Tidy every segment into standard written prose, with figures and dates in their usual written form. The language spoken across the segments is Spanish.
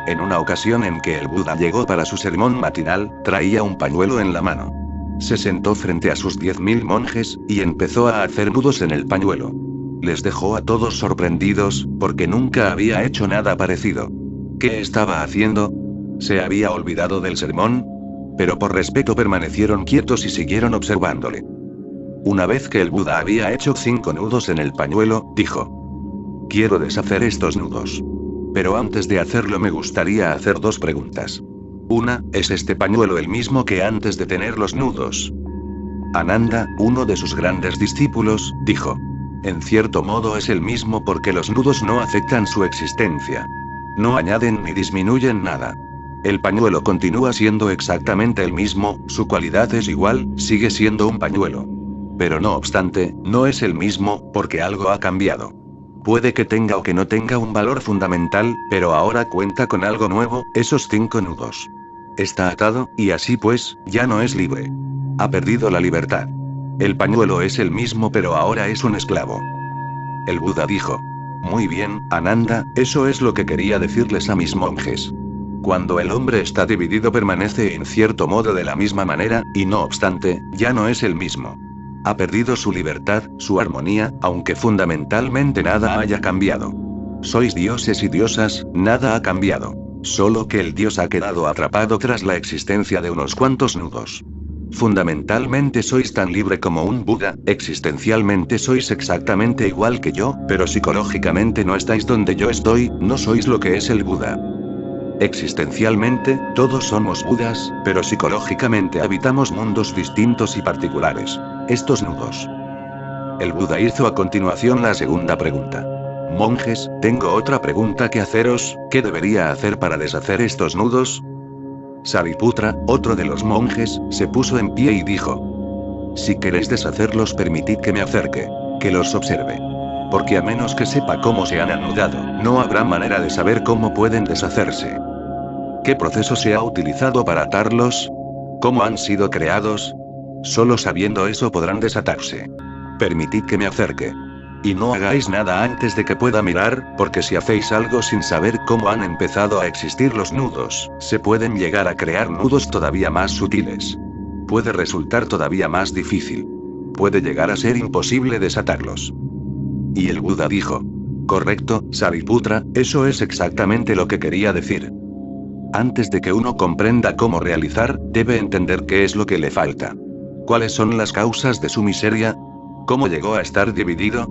En una ocasión en que el Buda llegó para su sermón matinal, traía un pañuelo en la mano. Se sentó frente a sus 10.000 monjes, y empezó a hacer nudos en el pañuelo. Les dejó a todos sorprendidos, porque nunca había hecho nada parecido. ¿Qué estaba haciendo? ¿Se había olvidado del sermón? Pero por respeto permanecieron quietos y siguieron observándole. Una vez que el Buda había hecho 5 nudos en el pañuelo, dijo: quiero deshacer estos nudos. Pero antes de hacerlo me gustaría hacer 2 preguntas. Una, ¿es este pañuelo el mismo que antes de tener los nudos? Ananda, uno de sus grandes discípulos, dijo: en cierto modo es el mismo porque los nudos no afectan su existencia. No añaden ni disminuyen nada. El pañuelo continúa siendo exactamente el mismo, su cualidad es igual, sigue siendo un pañuelo. Pero no obstante, no es el mismo, porque algo ha cambiado. Puede que tenga o que no tenga un valor fundamental, pero ahora cuenta con algo nuevo, esos 5 nudos. Está atado, y así pues, ya no es libre. Ha perdido la libertad. El pañuelo es el mismo pero ahora es un esclavo. El Buda dijo: muy bien, Ananda, eso es lo que quería decirles a mis monjes. Cuando el hombre está dividido permanece en cierto modo de la misma manera, y no obstante, ya no es el mismo. Ha perdido su libertad, su armonía, aunque fundamentalmente nada haya cambiado. Sois dioses y diosas, nada ha cambiado. Solo que el dios ha quedado atrapado tras la existencia de unos cuantos nudos. Fundamentalmente sois tan libre como un Buda, existencialmente sois exactamente igual que yo, pero psicológicamente no estáis donde yo estoy, no sois lo que es el Buda. Existencialmente, todos somos Budas, pero psicológicamente habitamos mundos distintos y particulares. Estos nudos. El Buda hizo a continuación la segunda pregunta. Monjes, tengo otra pregunta que haceros, ¿qué debería hacer para deshacer estos nudos? Sariputra, otro de los monjes, se puso en pie y dijo: si queréis deshacerlos permitid que me acerque, que los observe. Porque a menos que sepa cómo se han anudado, no habrá manera de saber cómo pueden deshacerse. ¿Qué proceso se ha utilizado para atarlos? ¿Cómo han sido creados? Solo sabiendo eso podrán desatarse. Permitid que me acerque. Y no hagáis nada antes de que pueda mirar, porque si hacéis algo sin saber cómo han empezado a existir los nudos, se pueden llegar a crear nudos todavía más sutiles. Puede resultar todavía más difícil. Puede llegar a ser imposible desatarlos. Y el Buda dijo: correcto, Sariputra, eso es exactamente lo que quería decir. Antes de que uno comprenda cómo realizar, debe entender qué es lo que le falta. ¿Cuáles son las causas de su miseria? ¿Cómo llegó a estar dividido?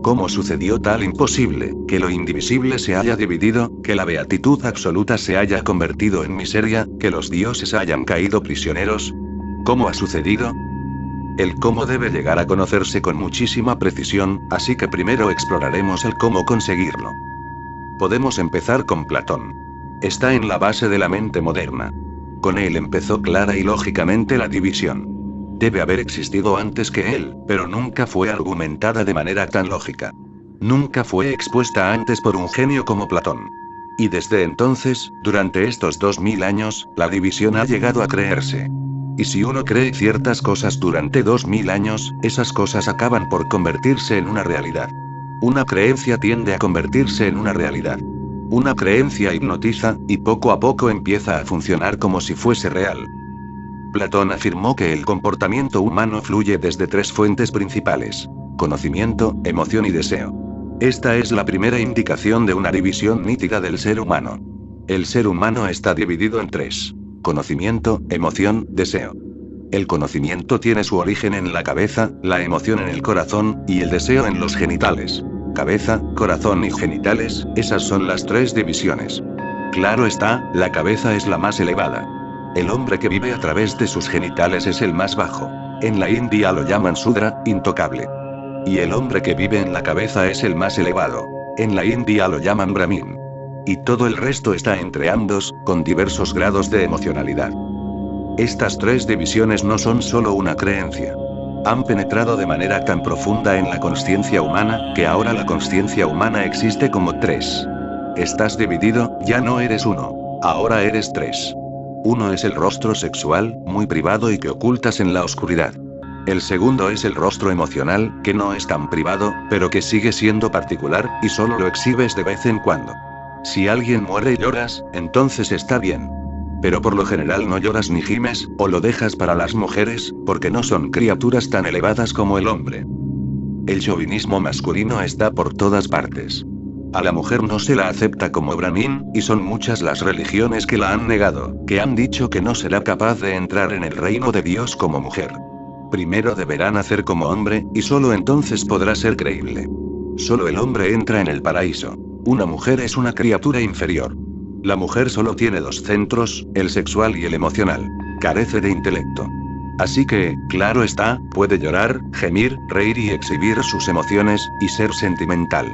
¿Cómo sucedió tal imposible, que lo indivisible se haya dividido, que la beatitud absoluta se haya convertido en miseria, que los dioses hayan caído prisioneros? ¿Cómo ha sucedido? El cómo debe llegar a conocerse con muchísima precisión, así que primero exploraremos el cómo conseguirlo. Podemos empezar con Platón. Está en la base de la mente moderna. Con él empezó clara y lógicamente la división. Debe haber existido antes que él, pero nunca fue argumentada de manera tan lógica. Nunca fue expuesta antes por un genio como Platón. Y desde entonces, durante estos 2000 años, la división ha llegado a creerse. Y si uno cree ciertas cosas durante 2000 años, esas cosas acaban por convertirse en una realidad. Una creencia tiende a convertirse en una realidad. Una creencia hipnotiza, y poco a poco empieza a funcionar como si fuese real. Platón afirmó que el comportamiento humano fluye desde 3 fuentes principales: conocimiento, emoción y deseo. Esta es la primera indicación de una división nítida del ser humano. El ser humano está dividido en 3: conocimiento, emoción, deseo. El conocimiento tiene su origen en la cabeza, la emoción en el corazón, y el deseo en los genitales. Cabeza, corazón y genitales, esas son las 3 divisiones. Claro está, la cabeza es la más elevada. El hombre que vive a través de sus genitales es el más bajo. En la India lo llaman Sudra, intocable. Y el hombre que vive en la cabeza es el más elevado. En la India lo llaman Brahmin. Y todo el resto está entre ambos, con diversos grados de emocionalidad. Estas 3 divisiones no son solo una creencia. Han penetrado de manera tan profunda en la consciencia humana, que ahora la consciencia humana existe como 3. Estás dividido, ya no eres uno. Ahora eres 3. Uno es el rostro sexual, muy privado y que ocultas en la oscuridad. El segundo es el rostro emocional, que no es tan privado, pero que sigue siendo particular, y solo lo exhibes de vez en cuando. Si alguien muere y lloras, entonces está bien. Pero por lo general no lloras ni gimes, o lo dejas para las mujeres, porque no son criaturas tan elevadas como el hombre. El chauvinismo masculino está por todas partes. A la mujer no se la acepta como Brahmin, y son muchas las religiones que la han negado, que han dicho que no será capaz de entrar en el reino de Dios como mujer. Primero deberá nacer como hombre, y solo entonces podrá ser creíble. Solo el hombre entra en el paraíso. Una mujer es una criatura inferior. La mujer solo tiene dos centros, el sexual y el emocional. Carece de intelecto. Así que, claro está, puede llorar, gemir, reír y exhibir sus emociones, y ser sentimental.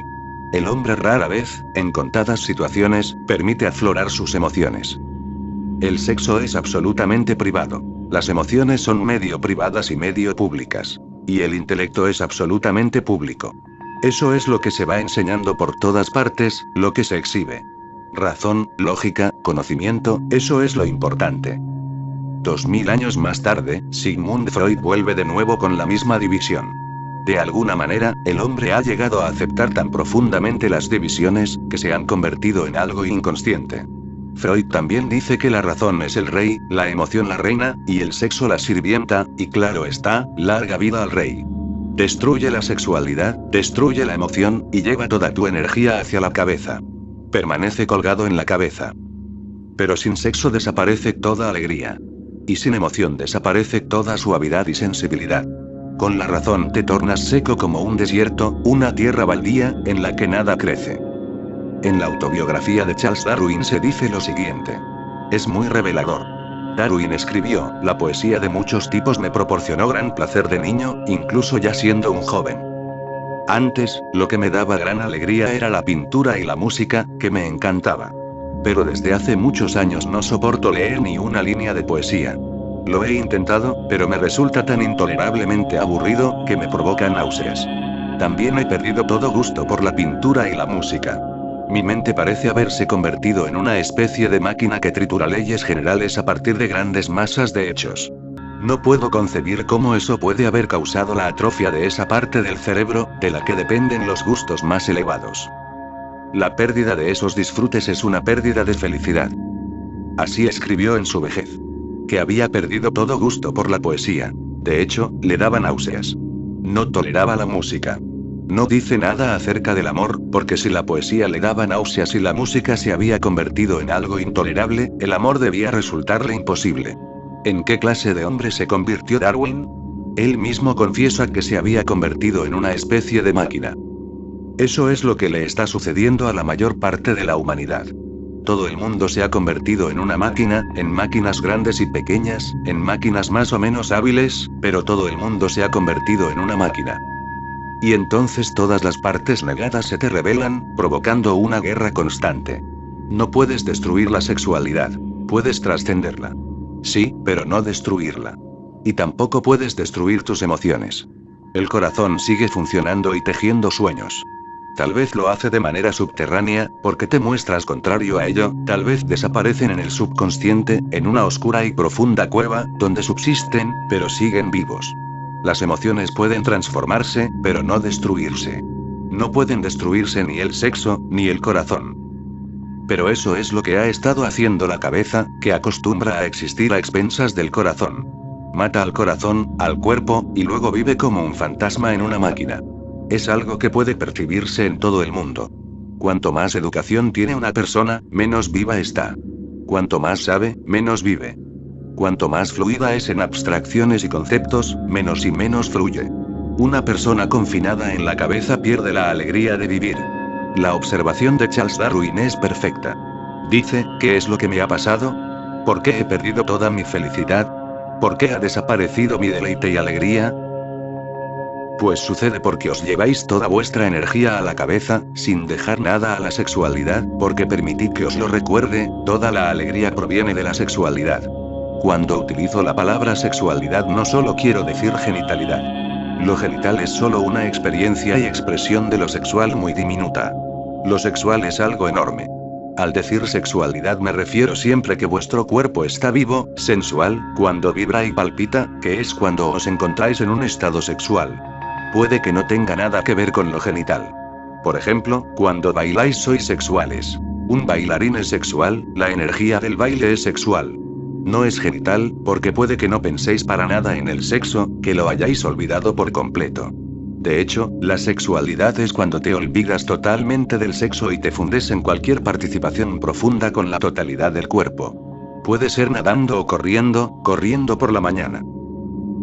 El hombre rara vez, en contadas situaciones, permite aflorar sus emociones. El sexo es absolutamente privado. Las emociones son medio privadas y medio públicas. Y el intelecto es absolutamente público. Eso es lo que se va enseñando por todas partes, lo que se exhibe. Razón, lógica, conocimiento, eso es lo importante. 2000 años más tarde, Sigmund Freud vuelve de nuevo con la misma división. De alguna manera, el hombre ha llegado a aceptar tan profundamente las divisiones, que se han convertido en algo inconsciente. Freud también dice que la razón es el rey, la emoción la reina, y el sexo la sirvienta, y claro está, larga vida al rey. Destruye la sexualidad, destruye la emoción, y lleva toda tu energía hacia la cabeza. Permanece colgado en la cabeza. Pero sin sexo desaparece toda alegría. Y sin emoción desaparece toda suavidad y sensibilidad. Con la razón te tornas seco como un desierto, una tierra baldía, en la que nada crece. En la autobiografía de Charles Darwin se dice lo siguiente. Es muy revelador. Darwin escribió, la poesía de muchos tipos me proporcionó gran placer de niño, incluso ya siendo un joven. Antes, lo que me daba gran alegría era la pintura y la música, que me encantaba. Pero desde hace muchos años no soporto leer ni una línea de poesía. Lo he intentado, pero me resulta tan intolerablemente aburrido, que me provoca náuseas. También he perdido todo gusto por la pintura y la música. Mi mente parece haberse convertido en una especie de máquina que tritura leyes generales a partir de grandes masas de hechos. No puedo concebir cómo eso puede haber causado la atrofia de esa parte del cerebro, de la que dependen los gustos más elevados. La pérdida de esos disfrutes es una pérdida de felicidad. Así escribió en su vejez. Que había perdido todo gusto por la poesía. De hecho, le daba náuseas. No toleraba la música. No dice nada acerca del amor, porque si la poesía le daba náuseas y la música se había convertido en algo intolerable, el amor debía resultarle imposible. ¿En qué clase de hombre se convirtió Darwin? Él mismo confiesa que se había convertido en una especie de máquina. Eso es lo que le está sucediendo a la mayor parte de la humanidad. Todo el mundo se ha convertido en una máquina, en máquinas grandes y pequeñas, en máquinas más o menos hábiles, pero todo el mundo se ha convertido en una máquina. Y entonces todas las partes negadas se te rebelan, provocando una guerra constante. No puedes destruir la sexualidad. Puedes trascenderla. Sí, pero no destruirla. Y tampoco puedes destruir tus emociones. El corazón sigue funcionando y tejiendo sueños. Tal vez lo hace de manera subterránea, porque te muestras contrario a ello, tal vez desaparecen en el subconsciente, en una oscura y profunda cueva, donde subsisten, pero siguen vivos. Las emociones pueden transformarse, pero no destruirse. No pueden destruirse ni el sexo, ni el corazón. Pero eso es lo que ha estado haciendo la cabeza, que acostumbra a existir a expensas del corazón. Mata al corazón, al cuerpo, y luego vive como un fantasma en una máquina. Es algo que puede percibirse en todo el mundo. Cuanto más educación tiene una persona, menos viva está. Cuanto más sabe, menos vive. Cuanto más fluida es en abstracciones y conceptos, menos y menos fluye. Una persona confinada en la cabeza pierde la alegría de vivir. La observación de Charles Darwin es perfecta. Dice, ¿qué es lo que me ha pasado? ¿Por qué he perdido toda mi felicidad? ¿Por qué ha desaparecido mi deleite y alegría? Pues sucede porque os lleváis toda vuestra energía a la cabeza, sin dejar nada a la sexualidad, porque permitid que os lo recuerde, toda la alegría proviene de la sexualidad. Cuando utilizo la palabra sexualidad no solo quiero decir genitalidad. Lo genital es solo una experiencia y expresión de lo sexual muy diminuta. Lo sexual es algo enorme. Al decir sexualidad me refiero siempre que vuestro cuerpo está vivo, sensual, cuando vibra y palpita, que es cuando os encontráis en un estado sexual. Puede que no tenga nada que ver con lo genital. Por ejemplo, cuando bailáis sois sexuales. Un bailarín es sexual, la energía del baile es sexual. No es genital, porque puede que no penséis para nada en el sexo, que lo hayáis olvidado por completo. De hecho, la sexualidad es cuando te olvidas totalmente del sexo y te fundes en cualquier participación profunda con la totalidad del cuerpo. Puede ser nadando o corriendo por la mañana.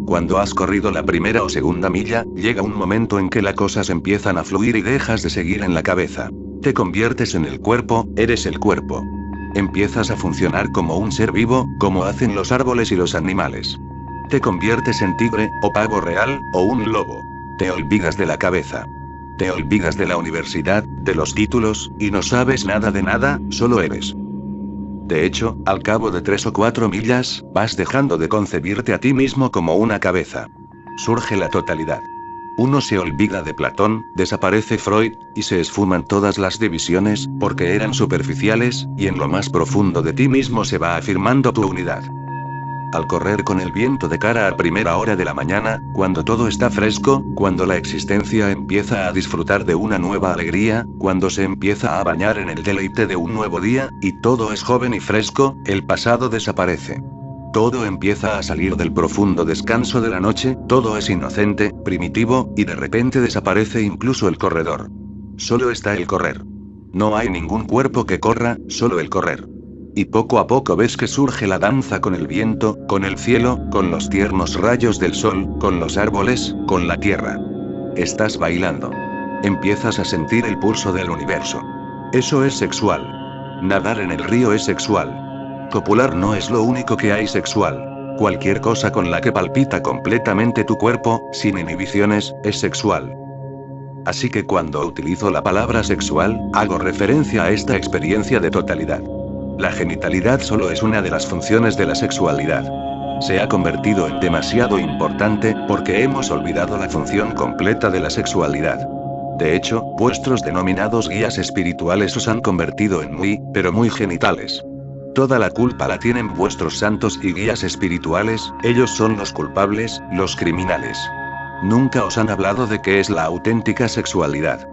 Cuando has corrido la primera o segunda milla, llega un momento en que las cosas empiezan a fluir y dejas de seguir en la cabeza. Te conviertes en el cuerpo, eres el cuerpo. Empiezas a funcionar como un ser vivo, como hacen los árboles y los animales. Te conviertes en tigre, o pavo real, o un lobo. Te olvidas de la cabeza. Te olvidas de la universidad, de los títulos, y no sabes nada de nada, solo eres. De hecho, al cabo de 3 o 4 millas, vas dejando de concebirte a ti mismo como una cabeza. Surge la totalidad. Uno se olvida de Platón, desaparece Freud, y se esfuman todas las divisiones, porque eran superficiales, y en lo más profundo de ti mismo se va afirmando tu unidad. Al correr con el viento de cara a primera hora de la mañana, cuando todo está fresco, cuando la existencia empieza a disfrutar de una nueva alegría, cuando se empieza a bañar en el deleite de un nuevo día, y todo es joven y fresco, el pasado desaparece. Todo empieza a salir del profundo descanso de la noche, todo es inocente, primitivo, y de repente desaparece incluso el corredor. Solo está el correr. No hay ningún cuerpo que corra, solo el correr. Y poco a poco ves que surge la danza con el viento, con el cielo, con los tiernos rayos del sol, con los árboles, con la tierra. Estás bailando. Empiezas a sentir el pulso del universo. Eso es sexual. Nadar en el río es sexual. Copular no es lo único que hay sexual. Cualquier cosa con la que palpita completamente tu cuerpo, sin inhibiciones, es sexual. Así que cuando utilizo la palabra sexual, hago referencia a esta experiencia de totalidad. La genitalidad solo es una de las funciones de la sexualidad. Se ha convertido en demasiado importante, porque hemos olvidado la función completa de la sexualidad. De hecho, vuestros denominados guías espirituales os han convertido en pero muy genitales. Toda la culpa la tienen vuestros santos y guías espirituales, ellos son los culpables, los criminales. Nunca os han hablado de qué es la auténtica sexualidad.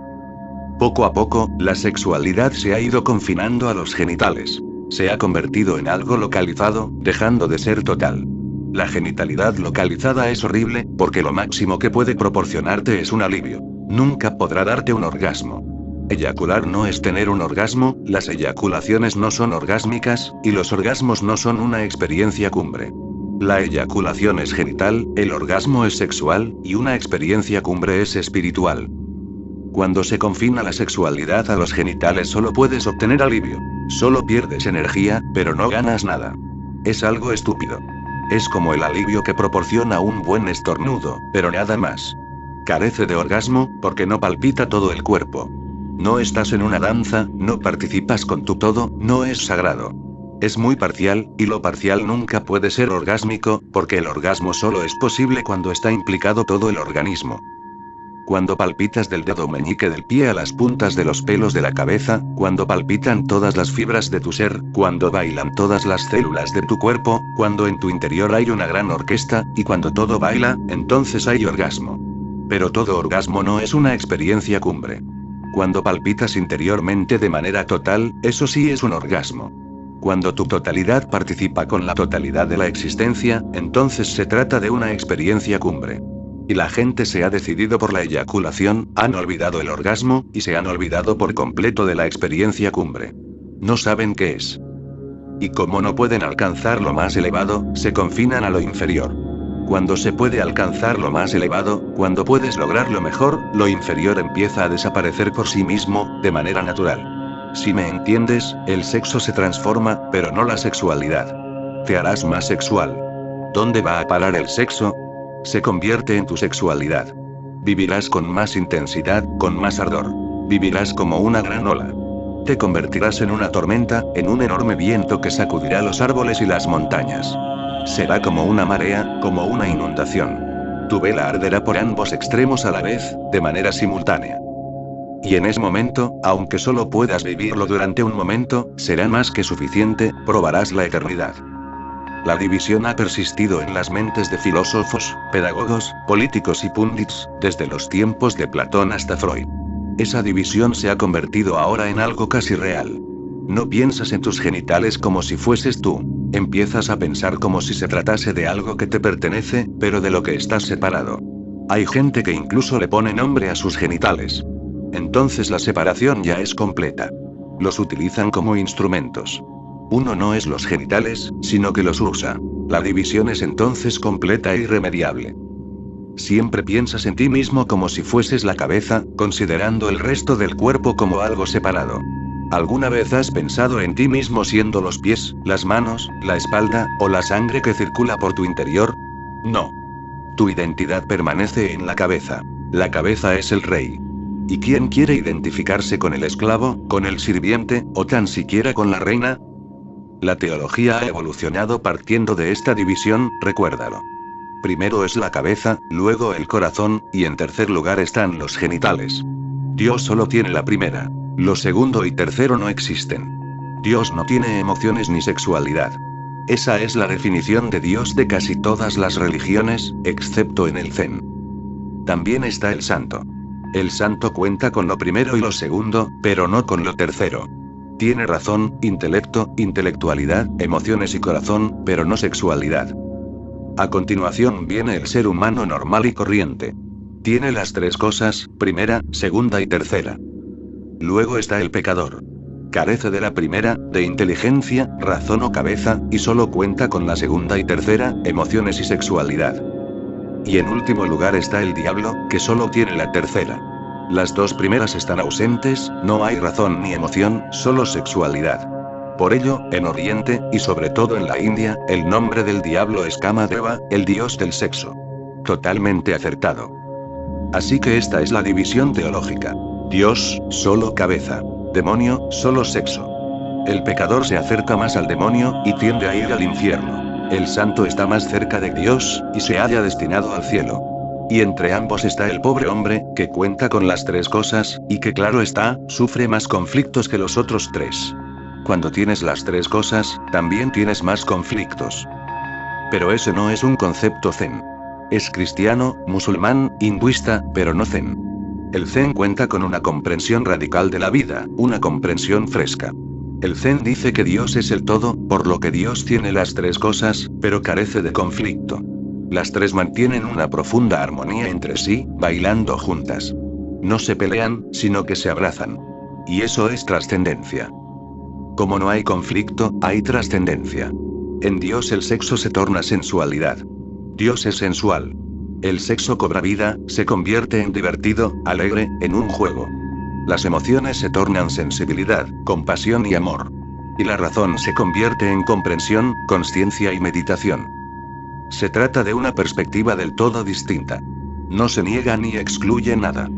Poco a poco, la sexualidad se ha ido confinando a los genitales. Se ha convertido en algo localizado, dejando de ser total. La genitalidad localizada es horrible, porque lo máximo que puede proporcionarte es un alivio. Nunca podrá darte un orgasmo. Eyacular no es tener un orgasmo, las eyaculaciones no son orgásmicas, y los orgasmos no son una experiencia cumbre. La eyaculación es genital, el orgasmo es sexual, y una experiencia cumbre es espiritual. Cuando se confina la sexualidad a los genitales solo puedes obtener alivio. Solo pierdes energía, pero no ganas nada. Es algo estúpido. Es como el alivio que proporciona un buen estornudo, pero nada más. Carece de orgasmo, porque no palpita todo el cuerpo. No estás en una danza, no participas con tu todo, no es sagrado. Es muy parcial, y lo parcial nunca puede ser orgásmico, porque el orgasmo solo es posible cuando está implicado todo el organismo. Cuando palpitas del dedo meñique del pie a las puntas de los pelos de la cabeza, cuando palpitan todas las fibras de tu ser, cuando bailan todas las células de tu cuerpo, cuando en tu interior hay una gran orquesta, y cuando todo baila, entonces hay orgasmo. Pero todo orgasmo no es una experiencia cumbre. Cuando palpitas interiormente de manera total, eso sí es un orgasmo. Cuando tu totalidad participa con la totalidad de la existencia, entonces se trata de una experiencia cumbre. Y la gente se ha decidido por la eyaculación, han olvidado el orgasmo, y se han olvidado por completo de la experiencia cumbre. No saben qué es. Y como no pueden alcanzar lo más elevado, se confinan a lo inferior. Cuando se puede alcanzar lo más elevado, cuando puedes lograr lo mejor, lo inferior empieza a desaparecer por sí mismo, de manera natural. Si me entiendes, el sexo se transforma, pero no la sexualidad. Te harás más sexual. ¿Dónde va a parar el sexo? Se convierte en tu sexualidad. Vivirás con más intensidad, con más ardor. Vivirás como una gran ola. Te convertirás en una tormenta, en un enorme viento que sacudirá los árboles y las montañas. Será como una marea, como una inundación. Tu vela arderá por ambos extremos a la vez, de manera simultánea. Y en ese momento, aunque solo puedas vivirlo durante un momento, será más que suficiente, probarás la eternidad. La división ha persistido en las mentes de filósofos, pedagogos, políticos y pundits, desde los tiempos de Platón hasta Freud. Esa división se ha convertido ahora en algo casi real. No piensas en tus genitales como si fueses tú. Empiezas a pensar como si se tratase de algo que te pertenece, pero de lo que estás separado. Hay gente que incluso le pone nombre a sus genitales. Entonces la separación ya es completa. Los utilizan como instrumentos. Uno no es los genitales, sino que los usa. La división es entonces completa e irremediable. Siempre piensas en ti mismo como si fueses la cabeza, considerando el resto del cuerpo como algo separado. ¿Alguna vez has pensado en ti mismo siendo los pies, las manos, la espalda, o la sangre que circula por tu interior? No. Tu identidad permanece en la cabeza. La cabeza es el rey. ¿Y quién quiere identificarse con el esclavo, con el sirviente, o tan siquiera con la reina? La teología ha evolucionado partiendo de esta división, recuérdalo. Primero es la cabeza, luego el corazón, y en tercer lugar están los genitales. Dios solo tiene la primera. Lo segundo y tercero no existen. Dios no tiene emociones ni sexualidad. Esa es la definición de Dios de casi todas las religiones, excepto en el Zen. También está el santo. El santo cuenta con lo primero y lo segundo, pero no con lo tercero. Tiene razón, intelecto, intelectualidad, emociones y corazón, pero no sexualidad. A continuación viene el ser humano normal y corriente. Tiene las tres cosas, primera, segunda y tercera. Luego está el pecador. Carece de la primera, de inteligencia, razón o cabeza, y solo cuenta con la segunda y tercera, emociones y sexualidad. Y en último lugar está el diablo, que solo tiene la tercera. Las dos primeras están ausentes, no hay razón ni emoción, solo sexualidad. Por ello, en Oriente, y sobre todo en la India, el nombre del diablo es Kamadeva, el dios del sexo. Totalmente acertado. Así que esta es la división teológica. Dios, solo cabeza. Demonio, solo sexo. El pecador se acerca más al demonio, y tiende a ir al infierno. El santo está más cerca de Dios, y se halla destinado al cielo. Y entre ambos está el pobre hombre, que cuenta con las tres cosas, y que claro está, sufre más conflictos que los otros tres. Cuando tienes las tres cosas, también tienes más conflictos. Pero ese no es un concepto zen. Es cristiano, musulmán, hinduista, pero no zen. El zen cuenta con una comprensión radical de la vida, una comprensión fresca. El zen dice que Dios es el todo, por lo que Dios tiene las tres cosas, pero carece de conflicto. Las tres mantienen una profunda armonía entre sí, bailando juntas. No se pelean, sino que se abrazan. Y eso es trascendencia. Como no hay conflicto, hay trascendencia. En Dios el sexo se torna sensualidad. Dios es sensual. El sexo cobra vida, se convierte en divertido, alegre, en un juego. Las emociones se tornan sensibilidad, compasión y amor. Y la razón se convierte en comprensión, conciencia y meditación. Se trata de una perspectiva del todo distinta. No se niega ni excluye nada.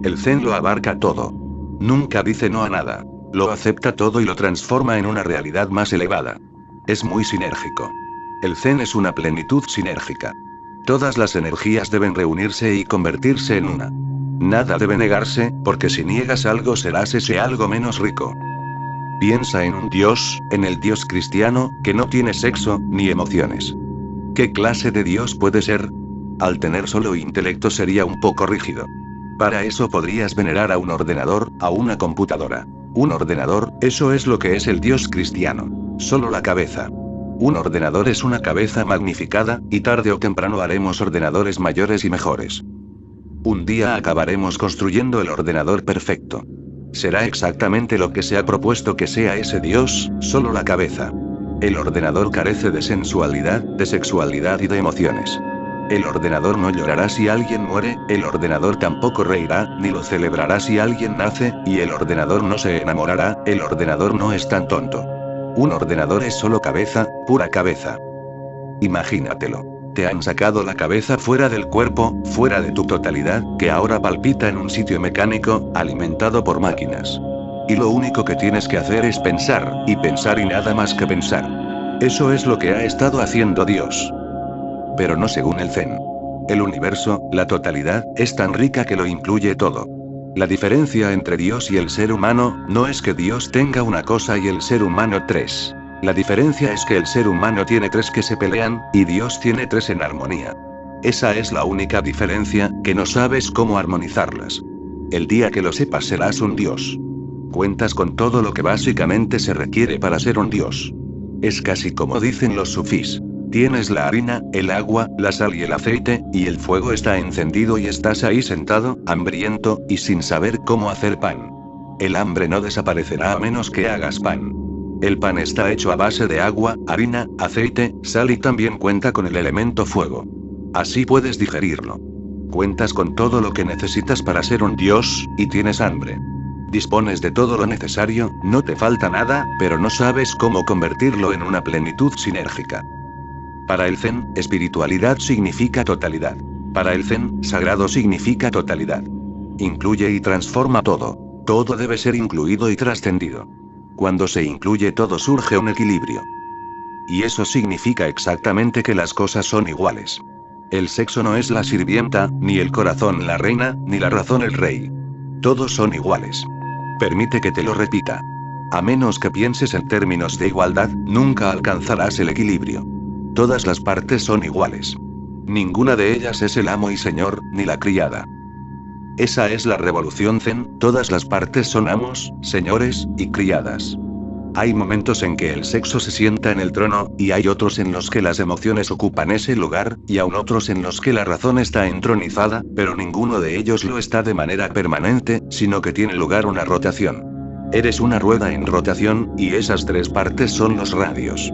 El Zen lo abarca todo. Nunca dice no a nada. Lo acepta todo y lo transforma en una realidad más elevada. Es muy sinérgico. El Zen es una plenitud sinérgica. Todas las energías deben reunirse y convertirse en una. Nada debe negarse, porque si niegas algo serás ese algo menos rico. Piensa en un Dios, en el Dios cristiano, que no tiene sexo, ni emociones. ¿Qué clase de Dios puede ser? Al tener solo intelecto sería un poco rígido. Para eso podrías venerar a un ordenador, a una computadora. Un ordenador, eso es lo que es el Dios cristiano. Solo la cabeza. Un ordenador es una cabeza magnificada, y tarde o temprano haremos ordenadores mayores y mejores. Un día acabaremos construyendo el ordenador perfecto. Será exactamente lo que se ha propuesto que sea ese Dios, solo la cabeza. El ordenador carece de sensualidad, de sexualidad y de emociones. El ordenador no llorará si alguien muere, el ordenador tampoco reirá, ni lo celebrará si alguien nace, y el ordenador no se enamorará, el ordenador no es tan tonto. Un ordenador es solo cabeza, pura cabeza. Imagínatelo. Te han sacado la cabeza fuera del cuerpo, fuera de tu totalidad, que ahora palpita en un sitio mecánico, alimentado por máquinas. Y lo único que tienes que hacer es pensar, y nada más que pensar. Eso es lo que ha estado haciendo Dios. Pero no según el Zen. El universo, la totalidad, es tan rica que lo incluye todo. La diferencia entre Dios y el ser humano, no es que Dios tenga una cosa y el ser humano tres. La diferencia es que el ser humano tiene tres que se pelean, y Dios tiene tres en armonía. Esa es la única diferencia, que no sabes cómo armonizarlas. El día que lo sepas serás un Dios. Cuentas con todo lo que básicamente se requiere para ser un dios. Es casi como dicen los sufís. Tienes la harina, el agua, la sal y el aceite, y el fuego está encendido y estás ahí sentado, hambriento, y sin saber cómo hacer pan. El hambre no desaparecerá a menos que hagas pan. El pan está hecho a base de agua, harina, aceite, sal y también cuenta con el elemento fuego. Así puedes digerirlo. Cuentas con todo lo que necesitas para ser un dios, y tienes hambre. Dispones de todo lo necesario, no te falta nada, pero no sabes cómo convertirlo en una plenitud sinérgica. Para el Zen, espiritualidad significa totalidad. Para el Zen, sagrado significa totalidad. Incluye y transforma todo. Todo debe ser incluido y trascendido. Cuando se incluye todo surge un equilibrio. Y eso significa exactamente que las cosas son iguales. El sexo no es la sirvienta, ni el corazón la reina, ni la razón el rey. Todos son iguales. Permite que te lo repita. A menos que pienses en términos de igualdad, nunca alcanzarás el equilibrio. Todas las partes son iguales. Ninguna de ellas es el amo y señor, ni la criada. Esa es la revolución Zen, todas las partes son amos, señores, y criadas. Hay momentos en que el sexo se sienta en el trono, y hay otros en los que las emociones ocupan ese lugar, y aún otros en los que la razón está entronizada, pero ninguno de ellos lo está de manera permanente, sino que tiene lugar una rotación. Eres una rueda en rotación, y esas tres partes son los radios.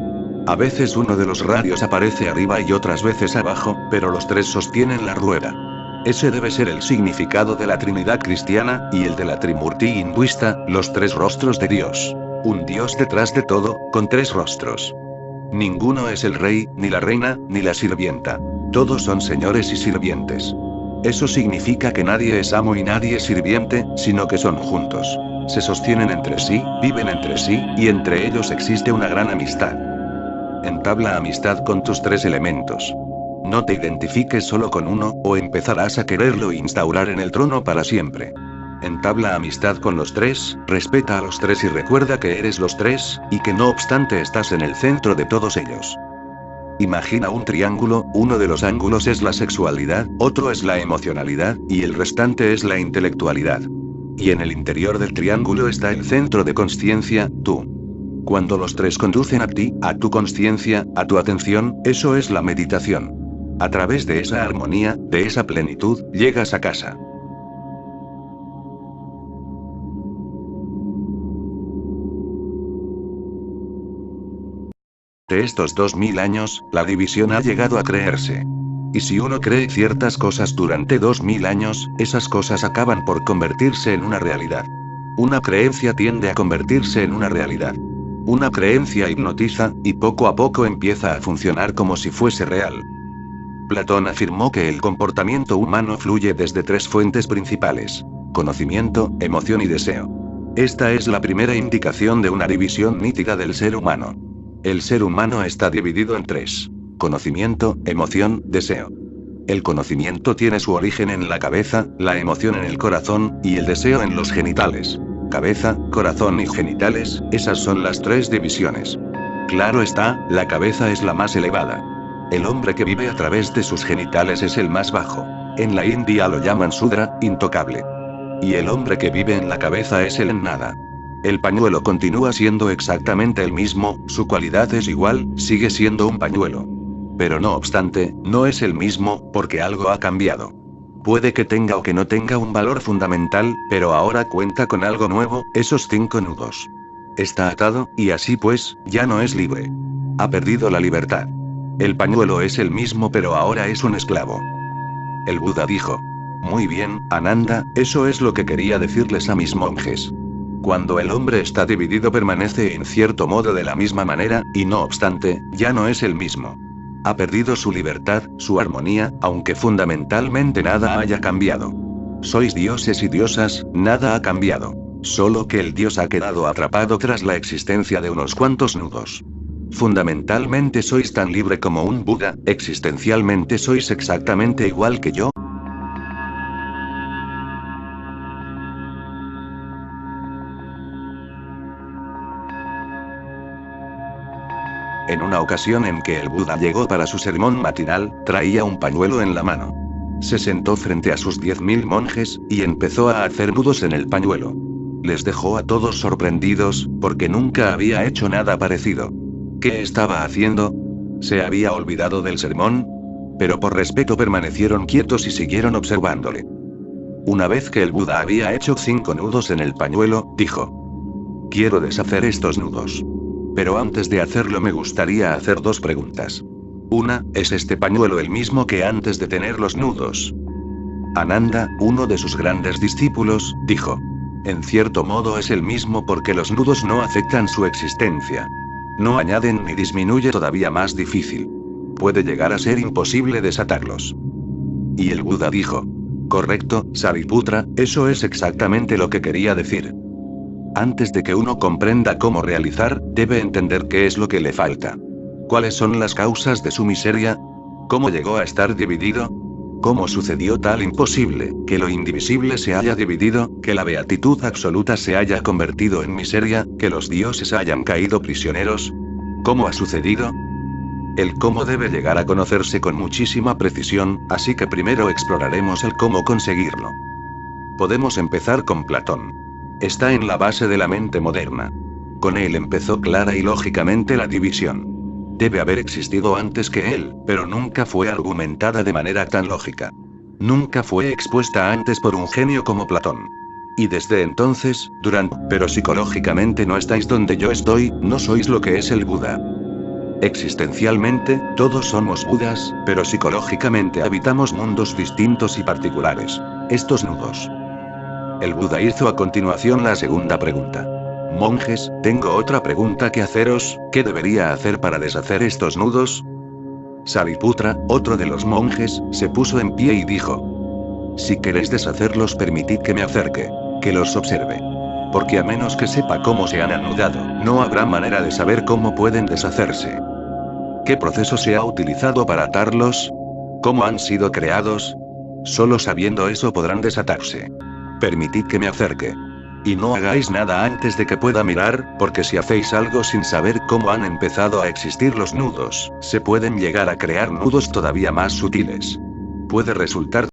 A veces uno de los radios aparece arriba y otras veces abajo, pero los tres sostienen la rueda. Ese debe ser el significado de la Trinidad cristiana, y el de la Trimurti hinduista, los tres rostros de Dios. Un Dios detrás de todo, con tres rostros. Ninguno es el rey, ni la reina, ni la sirvienta. Todos son señores y sirvientes. Eso significa que nadie es amo y nadie es sirviente, sino que son juntos. Se sostienen entre sí, viven entre sí, y entre ellos existe una gran amistad. Entabla amistad con tus tres elementos. No te identifiques solo con uno, o empezarás a quererlo instaurar en el trono para siempre. Entabla amistad con los tres, respeta a los tres y recuerda que eres los tres, y que no obstante estás en el centro de todos ellos. Imagina un triángulo, uno de los ángulos es la sexualidad, otro es la emocionalidad, y el restante es la intelectualidad. Y en el interior del triángulo está el centro de consciencia, tú. Cuando los tres conducen a ti, a tu consciencia, a tu atención, eso es la meditación. A través de esa armonía, de esa plenitud, llegas a casa. De estos 2000 años, la división ha llegado a creerse. Y si uno cree ciertas cosas durante 2000 años, esas cosas acaban por convertirse en una realidad. Una creencia tiende a convertirse en una realidad. Una creencia hipnotiza, y poco a poco empieza a funcionar como si fuese real. Platón afirmó que el comportamiento humano fluye desde tres fuentes principales: conocimiento, emoción y deseo. Esta es la primera indicación de una división nítida del ser humano. El ser humano está dividido en tres: conocimiento, emoción, deseo. El conocimiento tiene su origen en la cabeza, la emoción en el corazón, y el deseo en los genitales. Cabeza, corazón y genitales, esas son las tres divisiones. Claro está, la cabeza es la más elevada. El hombre que vive a través de sus genitales es el más bajo. En la India lo llaman Sudra, intocable. Y el hombre que vive en la cabeza es el en nada. El pañuelo continúa siendo exactamente el mismo, su cualidad es igual, sigue siendo un pañuelo. Pero no obstante, no es el mismo, porque algo ha cambiado. Puede que tenga o que no tenga un valor fundamental, pero ahora cuenta con algo nuevo, esos 5 nudos. Está atado, y así pues, ya no es libre. Ha perdido la libertad. El pañuelo es el mismo pero ahora es un esclavo. El Buda dijo: muy bien, Ananda, eso es lo que quería decirles a mis monjes. Cuando el hombre está dividido permanece en cierto modo de la misma manera, y no obstante, ya no es el mismo. Ha perdido su libertad, su armonía, aunque fundamentalmente nada haya cambiado. Sois dioses y diosas, nada ha cambiado. Solo que el dios ha quedado atrapado tras la existencia de unos cuantos nudos. Fundamentalmente sois tan libre como un Buda, existencialmente sois exactamente igual que yo. En una ocasión en que el Buda llegó para su sermón matinal, traía un pañuelo en la mano. Se sentó frente a sus 10.000 monjes, y empezó a hacer nudos en el pañuelo. Les dejó a todos sorprendidos, porque nunca había hecho nada parecido. ¿Qué estaba haciendo? ¿Se había olvidado del sermón? Pero por respeto permanecieron quietos y siguieron observándole. Una vez que el Buda había hecho 5 nudos en el pañuelo, dijo: quiero deshacer estos nudos. Pero antes de hacerlo me gustaría hacer 2 preguntas. Una, ¿es este pañuelo el mismo que antes de tener los nudos? Ananda, uno de sus grandes discípulos, dijo: en cierto modo es el mismo porque los nudos no afectan su existencia. No añaden ni disminuye todavía más difícil. Puede llegar a ser imposible desatarlos. Y el Buda dijo: correcto, Sariputra, eso es exactamente lo que quería decir. Antes de que uno comprenda cómo realizar, debe entender qué es lo que le falta. ¿Cuáles son las causas de su miseria? ¿Cómo llegó a estar dividido? ¿Cómo sucedió tal imposible, que lo indivisible se haya dividido, que la beatitud absoluta se haya convertido en miseria, que los dioses hayan caído prisioneros? ¿Cómo ha sucedido? El cómo debe llegar a conocerse con muchísima precisión, así que primero exploraremos el cómo conseguirlo. Podemos empezar con Platón. Está en la base de la mente moderna. Con él empezó clara y lógicamente la división. Debe haber existido antes que él, pero nunca fue argumentada de manera tan lógica. Nunca fue expuesta antes por un genio como Platón. Y desde entonces, pero psicológicamente no estáis donde yo estoy, no sois lo que es el Buda. Existencialmente, todos somos Budas, pero psicológicamente habitamos mundos distintos y particulares. Estos nudos. El Buda hizo a continuación la segunda pregunta. Monjes, tengo otra pregunta que haceros, ¿qué debería hacer para deshacer estos nudos? Sariputra, otro de los monjes, se puso en pie y dijo: si queréis deshacerlos, permitid que me acerque, que los observe. Porque a menos que sepa cómo se han anudado, no habrá manera de saber cómo pueden deshacerse. ¿Qué proceso se ha utilizado para atarlos? ¿Cómo han sido creados? Solo sabiendo eso podrán desatarse. Permitid que me acerque. Y no hagáis nada antes de que pueda mirar, porque si hacéis algo sin saber cómo han empezado a existir los nudos, se pueden llegar a crear nudos todavía más sutiles. Puede resultar